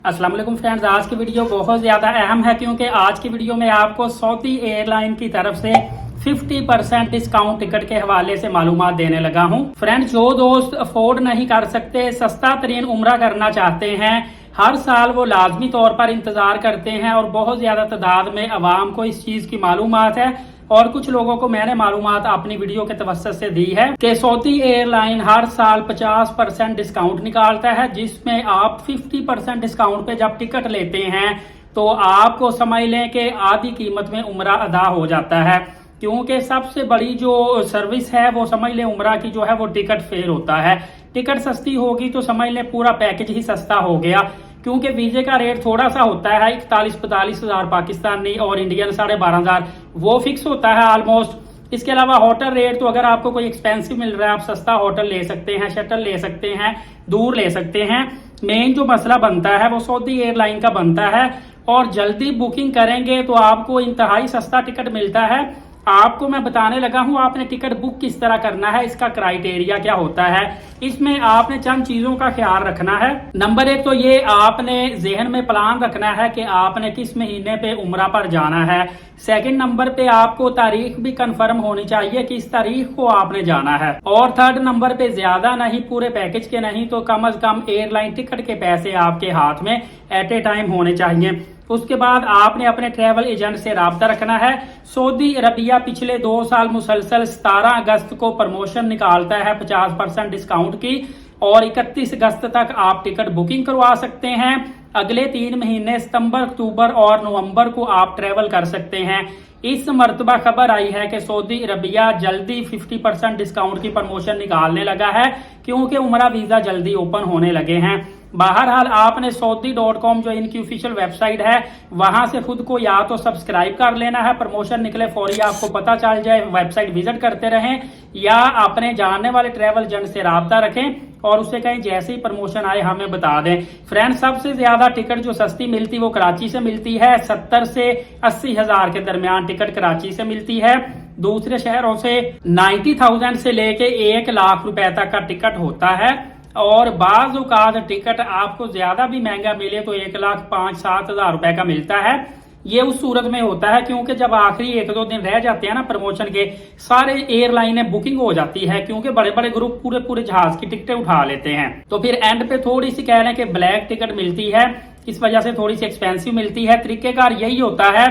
अस्सलाम वालेकुम फ्रेंड्स, आज की वीडियो बहुत ज़्यादा अहम है क्योंकि आज की वीडियो में आपको सऊदी एयरलाइन की तरफ से 50% डिस्काउंट टिकट के हवाले से मालूमात देने लगा हूं। फ्रेंड्स, जो दोस्त अफोर्ड नहीं कर सकते, सस्ता तरीन उम्रा करना चाहते हैं, हर साल वो लाजमी तौर पर इंतजार करते हैं और बहुत ज्यादा तादाद में अवाम को इस चीज की मालूमात है और कुछ लोगों को मैंने मालूमात अपनी वीडियो के तवस्सुत से दी है कि सऊदी एयरलाइन हर साल 50% डिस्काउंट निकालता है, जिसमें आप 50% डिस्काउंट पे जब टिकट लेते हैं तो आपको समझ लें कि आधी कीमत में उम्रा अदा हो जाता है। क्योंकि सबसे बड़ी जो सर्विस है वो समझ लें उम्रा की जो है वो टिकट फेयर होता है। टिकट सस्ती होगी तो समझ लें पूरा पैकेज ही सस्ता हो गया, क्योंकि वीजे का रेट थोड़ा सा होता है 41-45 हजार पाकिस्तानी और इंडियन 12,500 वो फिक्स होता है ऑलमोस्ट। इसके अलावा होटल रेट तो अगर आपको कोई एक्सपेंसिव मिल रहा है आप सस्ता होटल ले सकते हैं, शटल ले सकते हैं, दूर ले सकते हैं। मेन जो मसला बनता है वो सऊदी एयरलाइन का बनता है और जल्दी बुकिंग करेंगे तो आपको इंतहाई सस्ता टिकट मिलता है। आपको मैं बताने लगा हूं आपने टिकट बुक किस तरह करना है, इसका क्राइटेरिया क्या होता है। इसमें आपने चंद चीजों का ख्याल रखना है। नंबर 1 तो ये आपने जहन में प्लान रखना है कि आपने किस महीने पे उम्रा पर जाना है। सेकंड नंबर पे आपको तारीख भी कंफर्म होनी चाहिए कि इस तारीख को आपने जाना है। और थर्ड नंबर पे ज्यादा नहीं, पूरे पैकेज के नहीं तो कम अज कम एयरलाइन टिकट के पैसे आपके हाथ में एट ए टाइम होने चाहिए। उसके बाद आपने अपने ट्रैवल एजेंट से राब्ता रखना है। सऊदी अरबिया पिछले 2 साल मुसलसल 17 अगस्त को प्रमोशन निकालता है 50% डिस्काउंट की और 31 अगस्त तक आप टिकट बुकिंग करवा सकते हैं। अगले 3 महीने सितंबर, अक्टूबर और नवंबर को आप ट्रेवल कर सकते हैं। इस मर्तबा खबर आई है कि सऊदी अरबिया जल्दी 50% डिस्काउंट की प्रमोशन निकालने लगा है क्योंकि उमरा वीजा जल्दी ओपन होने लगे हैं। बहरहाल आपने saudi.com जो इनकी ऑफिशियल वेबसाइट है वहां से खुद को या तो सब्सक्राइब कर लेना है, प्रमोशन निकले फौरी आपको पता चल जाए, वेबसाइट विजिट करते रहें, या अपने जानने वाले ट्रैवल एजेंट से राब्ता रखें और उससे कहें जैसे ही प्रमोशन आए हमें बता दें। फ्रेंड्स, सबसे ज्यादा टिकट जो सस्ती मिलती वो कराची से मिलती है। 70 से 80 हजार के दरमियान टिकट कराची से मिलती है। दूसरे शहरों से 90,000 से लेके 1 लाख रुपए तक का टिकट होता है और बाज औकात टिकट आपको ज्यादा भी महंगा मिले तो 1,05,000-7 हजार रुपए का मिलता है। ये उस सूरत में होता है क्योंकि जब आखिरी 1-2 दिन रह जाते हैं ना प्रमोशन के, सारे एयरलाइनें बुकिंग हो जाती है क्योंकि बड़े बड़े ग्रुप पूरे जहाज की टिकटें उठा लेते हैं। तो फिर एंड पे थोड़ी सी कह रहे हैं कि ब्लैक टिकट मिलती है, इस वजह से थोड़ी सी एक्सपेंसिव मिलती है। तरीकेकार यही होता है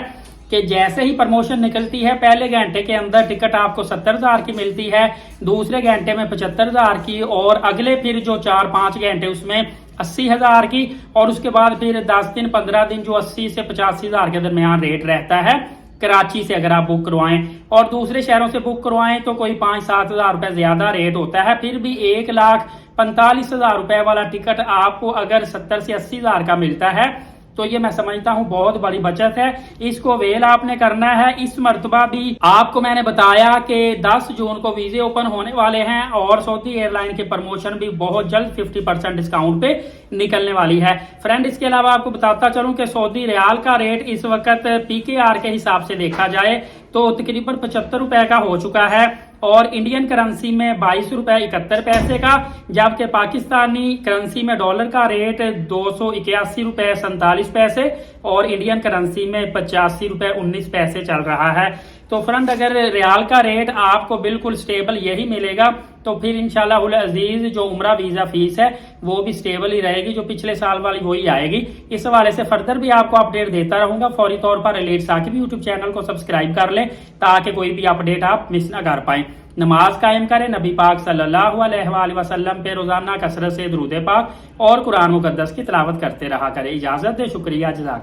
कि जैसे ही प्रमोशन निकलती है पहले घंटे के अंदर टिकट आपको 70 हजार की मिलती है, दूसरे घंटे में 75 हजार की और अगले फिर जो 4-5 घंटे उसमें 80 हजार की और उसके बाद फिर 10 दिन 15 दिन जो 80 से 85 हजार के दरमियान रेट रहता है कराची से अगर आप बुक करवाएं। और दूसरे शहरों से बुक करवाएं तो कोई 5-7 हजार रुपए ज्यादा रेट होता है। फिर भी 1,45,000 रुपए वाला टिकट आपको अगर 70 से 80 हजार का मिलता है तो ये मैं समझता हूँ बहुत बड़ी बचत है। इसको वेल आपने करना है। इस मर्तबा भी आपको मैंने बताया कि 10 जून को वीजे ओपन होने वाले हैं और सऊदी एयरलाइन की प्रमोशन भी बहुत जल्द 50% डिस्काउंट पे निकलने वाली है। फ्रेंड, इसके अलावा आपको बताता चलूं कि सऊदी रियाल का रेट इस वक्त PKR के हिसाब से देखा जाए तो तकरीबन 75 रुपए का हो चुका है और इंडियन करेंसी में 22 रुपए 71 पैसे का, जबकि पाकिस्तानी करेंसी में डॉलर का रेट 281 रुपए 47 पैसे और इंडियन करेंसी में 85 रुपए 19 पैसे चल रहा है। तो फ्रेंड, अगर रियाल का रेट आपको बिल्कुल स्टेबल यही मिलेगा तो फिर इंशाल्लाह अजीज जो उम्रा वीजा फीस है वो भी स्टेबल ही रहेगी, जो पिछले साल वाली वही आएगी। इस हवाले से फर्दर भी आपको अपडेट देता रहूंगा। फौरी तौर पर अलर्ट साकिब यूट्यूब चैनल को सब्सक्राइब कर लें ताकि कोई भी अपडेट आप मिस ना कर पाए। नमाज कायम करें, नबी पाक सल्लल्लाहु अलैहि वसल्लम पे रोजाना कसरत से दुरूद पाक और कुरान मुकद्दस की तिलावत करते रहा करें। इजाजत दे, शुक्रिया, जज़ाकल्लाह।